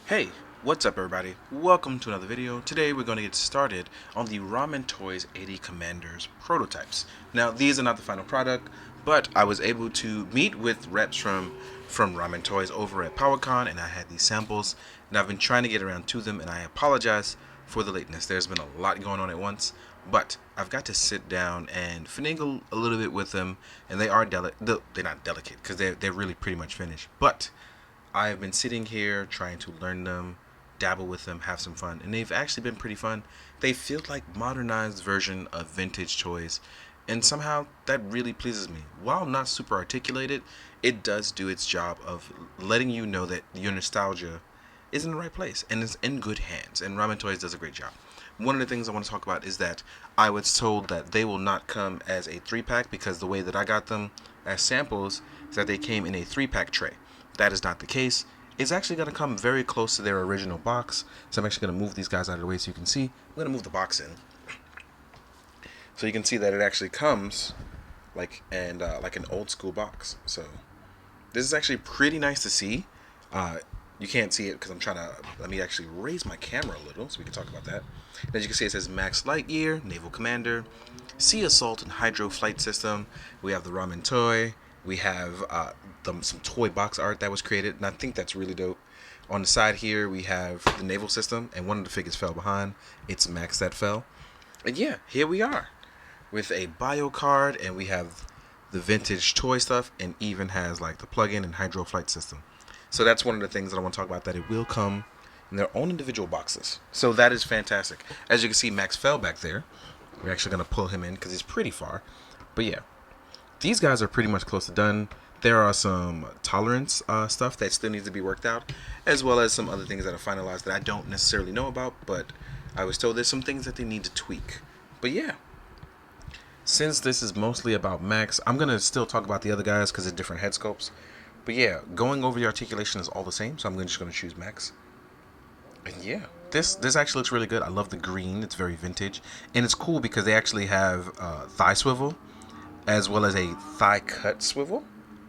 Hey, what's up everybody? Welcome to another video. Today we're going to get started on the Ramen Toys 80 Commanders prototypes. Now these are not the final product, but I was able to meet with reps from Ramen Toys over at PowerCon, and I had these samples and I've been trying to get around to them, and I apologize for the lateness. There's been a lot going on at once, but I've got to sit down and finagle a little bit with them, and they are they're not delicate because they're really pretty much finished, but I've been sitting here trying to learn them, dabble with them, have some fun, and they've actually been pretty fun. They feel like modernized version of vintage toys, and somehow that really pleases me. While not super articulated, it does do its job of letting you know that your nostalgia is in the right place and is in good hands. And Ramen Toys does a great job. One of the things I want to talk about is that I was told that they will not come as a 3-pack because the way that I got them as samples is that they came in a 3-pack tray. That is not the case. It's actually going to come very close to their original box. So I'm actually going to move these guys out of the way so you can see. I'm going to move the box in. So you can see that it actually comes like like an old school box. So this is actually pretty nice to see. You can't see it because I'm trying to, let me actually raise my camera a little so we can talk about that. And as you can see, it says Max Lightyear, Naval Commander, Sea Assault and Hydro Flight System. We have the Ramen Toy. We have some toy box art that was created, and I think that's really dope. On the side here, we have the naval system, and one of the figures fell behind. It's Max that fell. And yeah, here we are with a bio card, and we have the vintage toy stuff, and even has like the plug-in and hydro flight system. So that's one of the things that I want to talk about, that it will come in their own individual boxes. So that is fantastic. As you can see, Max fell back there. We're actually going to pull him in because he's pretty far. But yeah, these guys are pretty much close to done. There are some tolerance stuff that still needs to be worked out, as well as some other things that are finalized that I don't necessarily know about, but I was told there's some things that they need to tweak. But yeah, since this is mostly about Max, I'm going to still talk about the other guys because it's different head sculpts. But yeah, going over the articulation is all the same, so I'm just going to choose Max. And yeah, this actually looks really good. I love the green. It's very vintage. And it's cool because they actually have thigh swivel as well as a thigh cut swivel,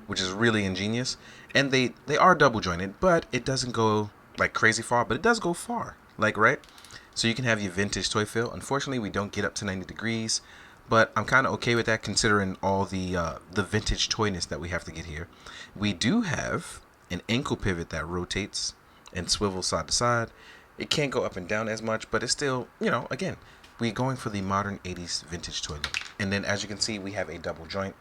which is really ingenious. And they are double jointed, but it doesn't go like crazy far, but it does go far, like, right? So you can have your vintage toy feel. Unfortunately, we don't get up to 90 degrees, but I'm kind of okay with that considering all the vintage toyness that we have to get here. We do have an ankle pivot that rotates and swivels side to side. It can't go up and down as much, but it's still, again, we're going for the modern 80s vintage toy look. And then as you can see, we have a double joint.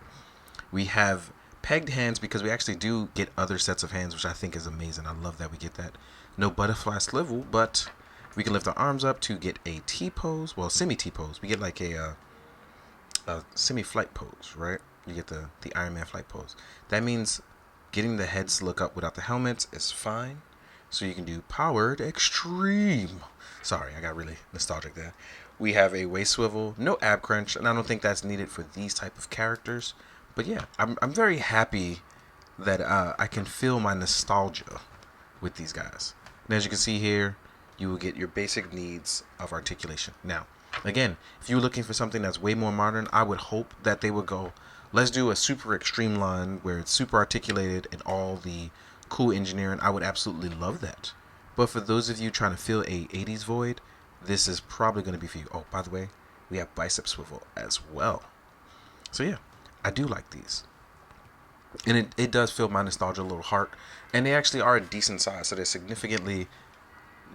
We have pegged hands because we actually do get other sets of hands, which I think is amazing. I love that we get that. No butterfly swivel, but we can lift our arms up to get a T pose. Well, semi T pose. We get like a semi flight pose, right? You get the Iron Man flight pose. That means getting the heads to look up without the helmets is fine. So you can do powered extreme. Sorry, I got really nostalgic there. We have a waist swivel, no ab crunch, and I don't think that's needed for these type of characters. But yeah, I'm very happy that I can feel my nostalgia with these guys. And as you can see here, you will get your basic needs of articulation. Now, again, if you're looking for something that's way more modern, I would hope that they would go, let's do a super extreme line where it's super articulated and all the cool engineering. I would absolutely love that. But for those of you trying to fill a 80s void, this is probably going to be for you. Oh, by the way, we have bicep swivel as well. So yeah, I do like these. And it does fill my nostalgia a little heart. And they actually are a decent size, so they're significantly,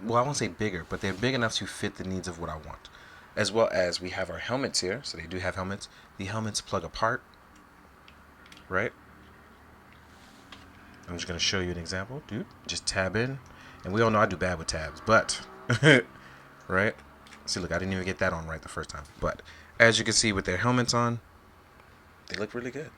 well, I won't say bigger, but they're big enough to fit the needs of what I want. As well as we have our helmets here, so they do have helmets. The helmets plug apart, right? I'm just going to show you an example, dude. Just tab in. And we all know I do bad with tabs, but, right? See, look, I didn't even get that on right the first time. But as you can see with their helmets on, they look really good.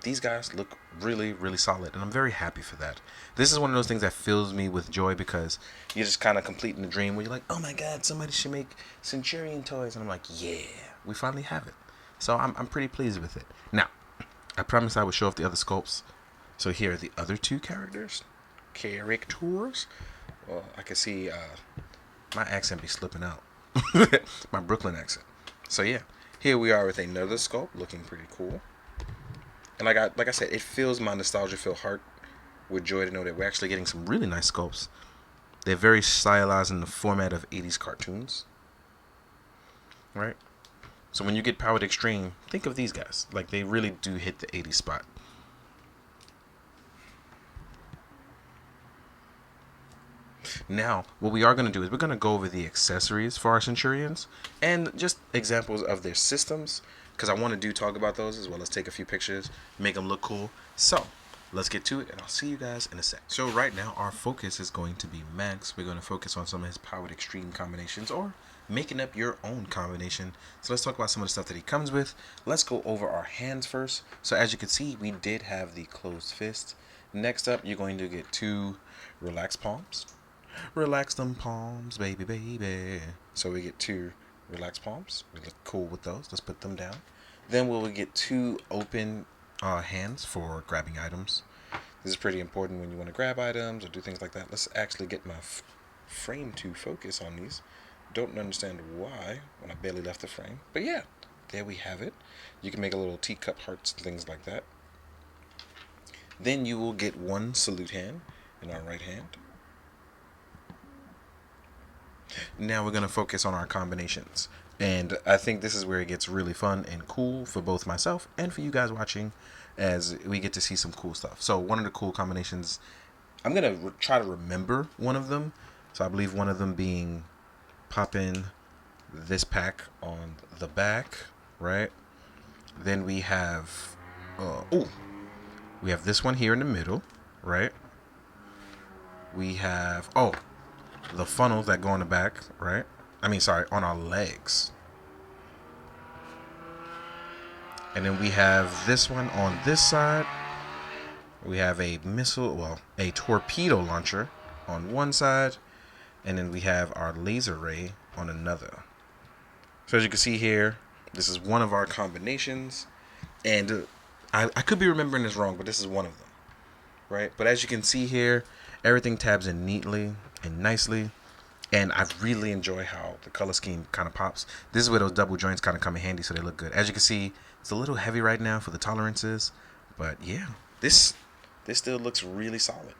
These guys look really, really solid, and I'm very happy for that. This is one of those things that fills me with joy because you're just kind of completing the dream where you're like, oh my god, somebody should make Centurion toys. And I'm like, yeah, we finally have it. So I'm pretty pleased with it. Now, I promised I would show off the other sculpts. So here are the other two characters. Well, I can see my accent be slipping out. My Brooklyn accent. So yeah, here we are with another sculpt looking pretty cool. And like I said, it fills my nostalgia filled heart with joy to know that we're actually getting some really nice sculpts. They're very stylized in the format of 80s cartoons, right? So when you get Powered Extreme, think of these guys. Like, they really do hit the 80s spot. Now, what we are going to do is we're going to go over the accessories for our Centurions and just examples of their systems, because I want to talk about those as well as take a few pictures, make them look cool. So, let's get to it, and I'll see you guys in a sec. So right now, our focus is going to be Max. We're going to focus on some of his Powered Extreme combinations, or making up your own combination. So let's talk about some of the stuff that he comes with. Let's go over our hands first. So as you can see, we did have the closed fist. Next up, you're going to get 2 relaxed palms. Relax them palms, baby, baby. So we get 2 relaxed palms. We look cool with those. Let's put them down. Then we'll get 2 open hands for grabbing items. This is pretty important when you want to grab items or do things like that. Let's actually get my frame to focus on these. Don't understand why when I barely left the frame. But yeah, there we have it. You can make a little teacup hearts and things like that. Then you will get 1 salute hand in our right hand. Now we're going to focus on our combinations. And I think this is where it gets really fun and cool for both myself and for you guys watching, as we get to see some cool stuff. So one of the cool combinations, I'm going to try to remember one of them. So I believe one of them being pop in this pack on the back, right? Then we have, we have this one here in the middle, right? We have, the funnels that go on the back, right? On our legs. And then we have this one on this side. We have a a torpedo launcher on one side. And then we have our laser ray on another. So as you can see here, this is one of our combinations. And I could be remembering this wrong, but this is one of them, right? But as you can see here, everything tabs in neatly and nicely. And I really enjoy how the color scheme kind of pops. This is where those double joints kind of come in handy, so they look good. As you can see, it's a little heavy right now for the tolerances. But yeah, this still looks really solid.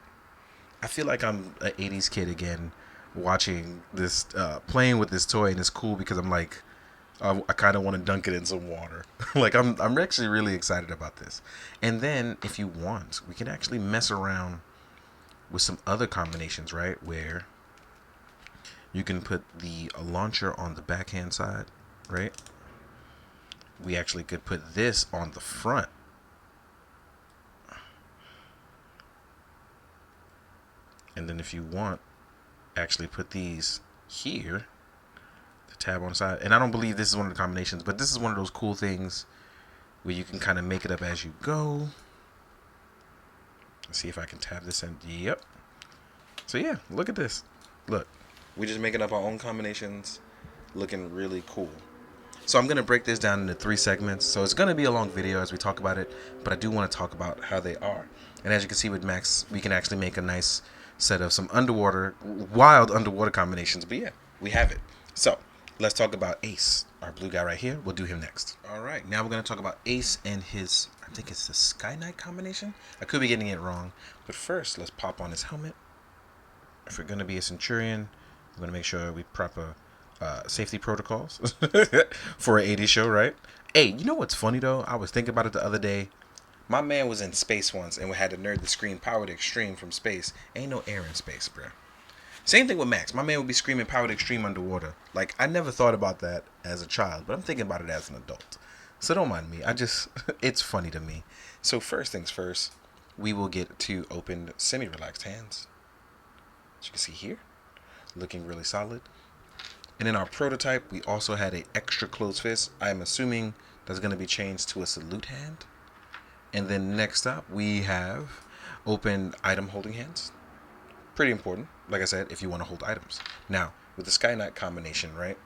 I feel like I'm an 80s kid again, watching this, playing with this toy, and it's cool because I'm like, I kind of want to dunk it in some water. Like, I'm actually really excited about this. And then, if you want, we can actually mess around with some other combinations, right? Where you can put the launcher on the backhand side, right? We actually could put this on the front. And then if you want, actually put these here, the tab on the side. And I don't believe this is one of the combinations, but this is one of those cool things where you can kind of make it up as you go. Let's see if I can tab this in. Yep. So yeah, look at this. Look, we're just making up our own combinations, looking really cool. So I'm going to break this down into 3 segments. So it's going to be a long video as we talk about it, but I do want to talk about how they are. And as you can see with Max, we can actually make a nice set of some wild underwater combinations. But yeah, we have it. So let's talk about Ace, our blue guy right here. We'll do him next. All right, now we're going to talk about Ace and his, I think it's the Sky Knight combination. I could be getting it wrong. But first, let's pop on his helmet. If we're going to be a Centurion, we're going to make sure we proper safety protocols for an 80s show, right? Hey, you know what's funny though? I was thinking about it the other day. My man was in space once and we had to nerd the screen Powered Extreme from space. Ain't no air in space, bruh. Same thing with Max. My man would be screaming Powered Extreme underwater. Like, I never thought about that as a child, but I'm thinking about it as an adult. So don't mind me. It's funny to me. So first things first, we will get 2 open semi-relaxed hands. As you can see here, looking really solid. And in our prototype, we also had an extra closed fist. I'm assuming that's going to be changed to a salute hand. And then next up, we have open item holding hands. Pretty important, like I said, if you want to hold items. Now, with the Sky Knight combination, right?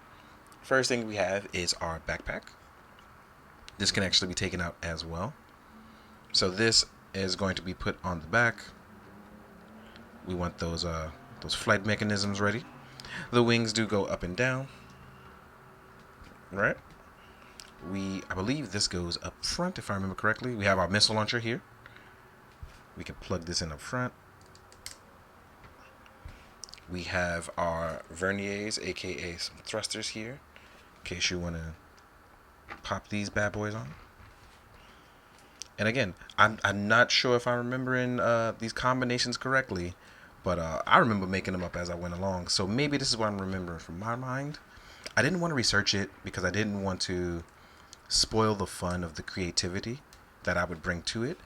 First thing we have is our backpack. This can actually be taken out as well. So this is going to be put on the back. We want those flight mechanisms ready. The wings do go up and down, right? I believe this goes up front, if I remember correctly. We have our missile launcher here. We can plug this in up front. We have our verniers, aka some thrusters here, in case you want to pop these bad boys on. And again, I'm not sure if I'm remembering these combinations correctly, but I remember making them up as I went along. So maybe this is what I'm remembering from my mind. I didn't want to research it because I didn't want to spoil the fun of the creativity that I would bring to it.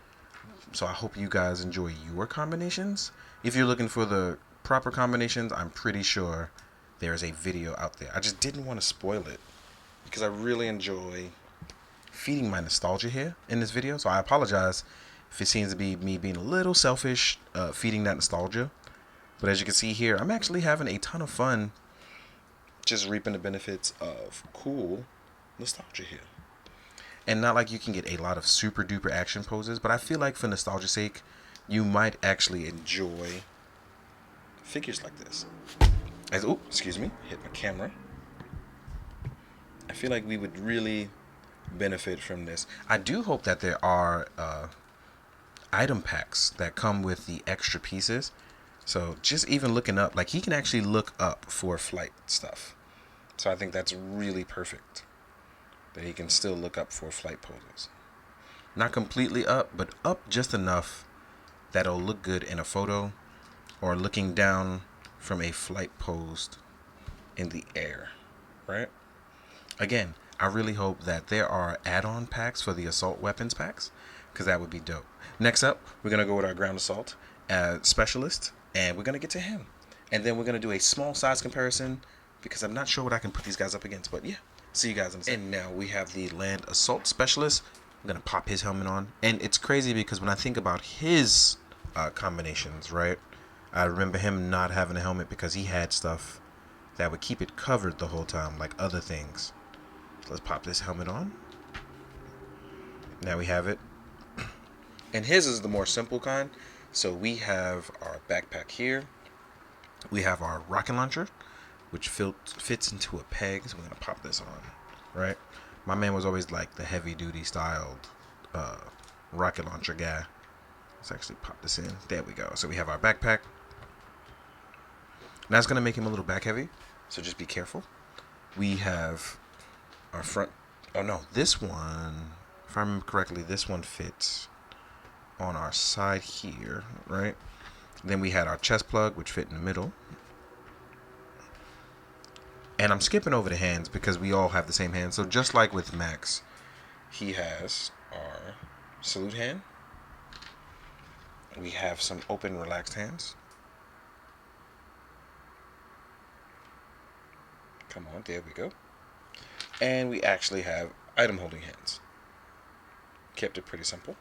So I hope you guys enjoy your combinations. If you're looking for the proper combinations, I'm pretty sure there's a video out there. I just didn't want to spoil it because I really enjoy feeding my nostalgia here in this video. So I apologize if it seems to be me being a little selfish feeding that nostalgia. But as you can see here, I'm actually having a ton of fun just reaping the benefits of cool nostalgia here. And not like you can get a lot of super duper action poses, but I feel like for nostalgia's sake, you might actually enjoy figures like this. Excuse me, hit my camera. I feel like we would really benefit from this. I do hope that there are item packs that come with the extra pieces. So just even looking up, like he can actually look up for flight stuff. So I think that's really perfect. That he can still look up for flight poses. Not completely up, but up just enough that it'll look good in a photo or looking down from a flight pose in the air, right? Again, I really hope that there are add-on packs for the assault weapons packs, because that would be dope. Next up, we're going to go with our ground assault specialist, and we're going to get to him. And then we're going to do a small size comparison, because I'm not sure what I can put these guys up against, but yeah. See you guys in a second. And now we have the land assault specialist. I'm going to pop his helmet on. And it's crazy because when I think about his combinations, right? I remember him not having a helmet because he had stuff that would keep it covered the whole time, like other things. So let's pop this helmet on. Now we have it. And his is the more simple kind. So we have our backpack here. We have our rocket launcher, which fits into a peg. So we're going to pop this on, right? My man was always like the heavy-duty styled rocket launcher guy. Let's actually pop this in. There we go. So we have our backpack. Now it's going to make him a little back heavy, so just be careful. We have our front. Oh, no. This one, if I remember correctly, this one fits on our side here, right? Then we had our chest plug, which fit in the middle. And I'm skipping over the hands because we all have the same hands. So just like with Max, he has our salute hand. We have some open, relaxed hands. Come on, there we go. And we actually have item holding hands. Kept it pretty simple.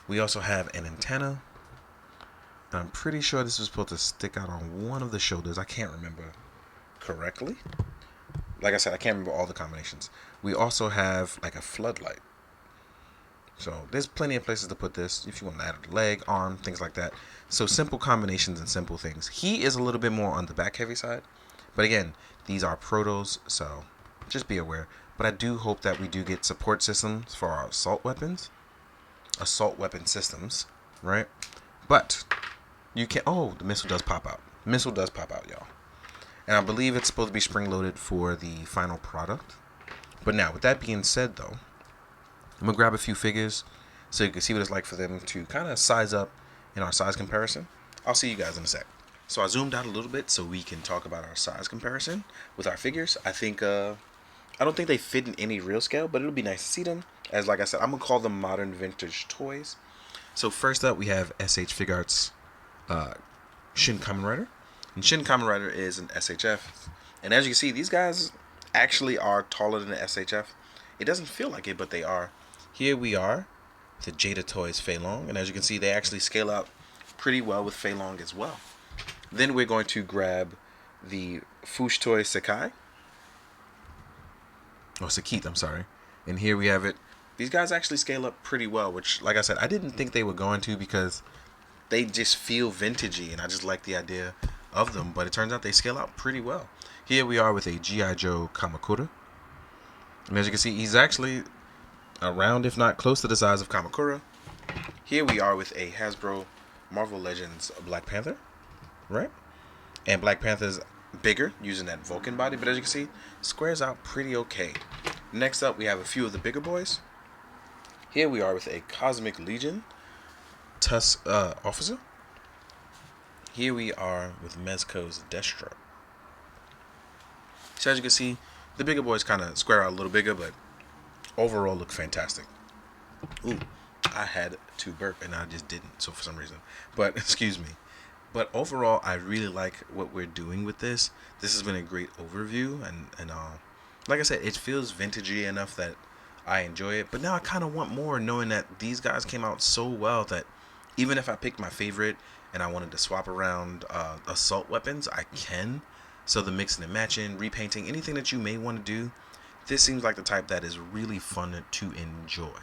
We also have an antenna. I'm pretty sure this was supposed to stick out on one of the shoulders. I can't remember correctly. Like I said, I can't remember all the combinations. We also have like a floodlight. So there's plenty of places to put this if you want to add a leg, arm, things like that. So simple combinations and simple things. He is a little bit more on the back heavy side. But again, these are protos, so just be aware. But I do hope that we do get support systems for our assault weapons. Assault weapon systems, right? But you can. Oh, the missile does pop out. Missile does pop out, y'all. And I believe it's supposed to be spring-loaded for the final product. But now, with that being said, though, I'm going to grab a few figures so you can see what it's like for them to kind of size up in our size comparison. I'll see you guys in a sec. So I zoomed out a little bit so we can talk about our size comparison with our figures. I think, I don't think they fit in any real scale, but it'll be nice to see them. As like I said, I'm going to call them modern vintage toys. So first up, we have SH Figuarts Shin Kamen Rider. And Shin Kamen Rider is an SHF. And as you can see, these guys actually are taller than the SHF. It doesn't feel like it, but they are. Here we are, the Jada Toys Fei Long. And as you can see, they actually scale out pretty well with Fei Long as well. Then we're going to grab the Fush Toy Sekai. Or Sekith, I'm sorry. And here we have it. These guys actually scale up pretty well, which, like I said, I didn't think they were going to because they just feel vintagey, and I just like the idea of them. But it turns out they scale out pretty well. Here we are with a G.I. Joe Kamakura. And as you can see, he's actually around, if not close to the size of Kamakura. Here we are with a Hasbro Marvel Legends Black Panther, right? And Black Panther's bigger, using that Vulcan body, but as you can see, squares out pretty okay. Next up, we have a few of the bigger boys. Here we are with a Cosmic Legion Tusk officer. Here we are with Mezco's Destro. So as you can see, the bigger boys kind of square out a little bigger, but overall look fantastic. Ooh, I had to burp and I just didn't, so for some reason. But excuse me. But overall, I really like what we're doing with this. This has been a great overview, and like I said, it feels vintagey enough that I enjoy it. But now I kind of want more, knowing that these guys came out so well that even if I picked my favorite and I wanted to swap around assault weapons, I can. So the mixing and matching, repainting, anything that you may want to do, this seems like the type that is really fun to enjoy.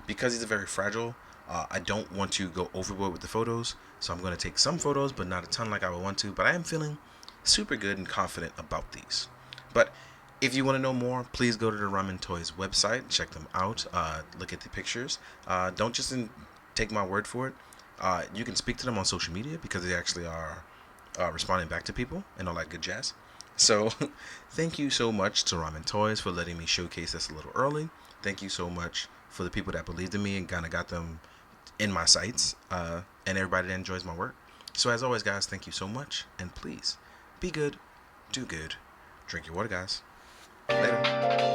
Because these are very fragile, I don't want to go overboard with the photos, so I'm going to take some photos, but not a ton like I would want to. But I am feeling super good and confident about these. But if you want to know more, please go to the Ramen Toys website, check them out, look at the pictures. Don't just take my word for it. You can speak to them on social media because they actually are responding back to people and all that good jazz. So thank you so much to Ramen Toys for letting me showcase this a little early. Thank you so much for the people that believed in me and kind of got them in my sights, and everybody that enjoys my work. So as always, guys, thank you so much, and please be good, do good, drink your water, guys. Later.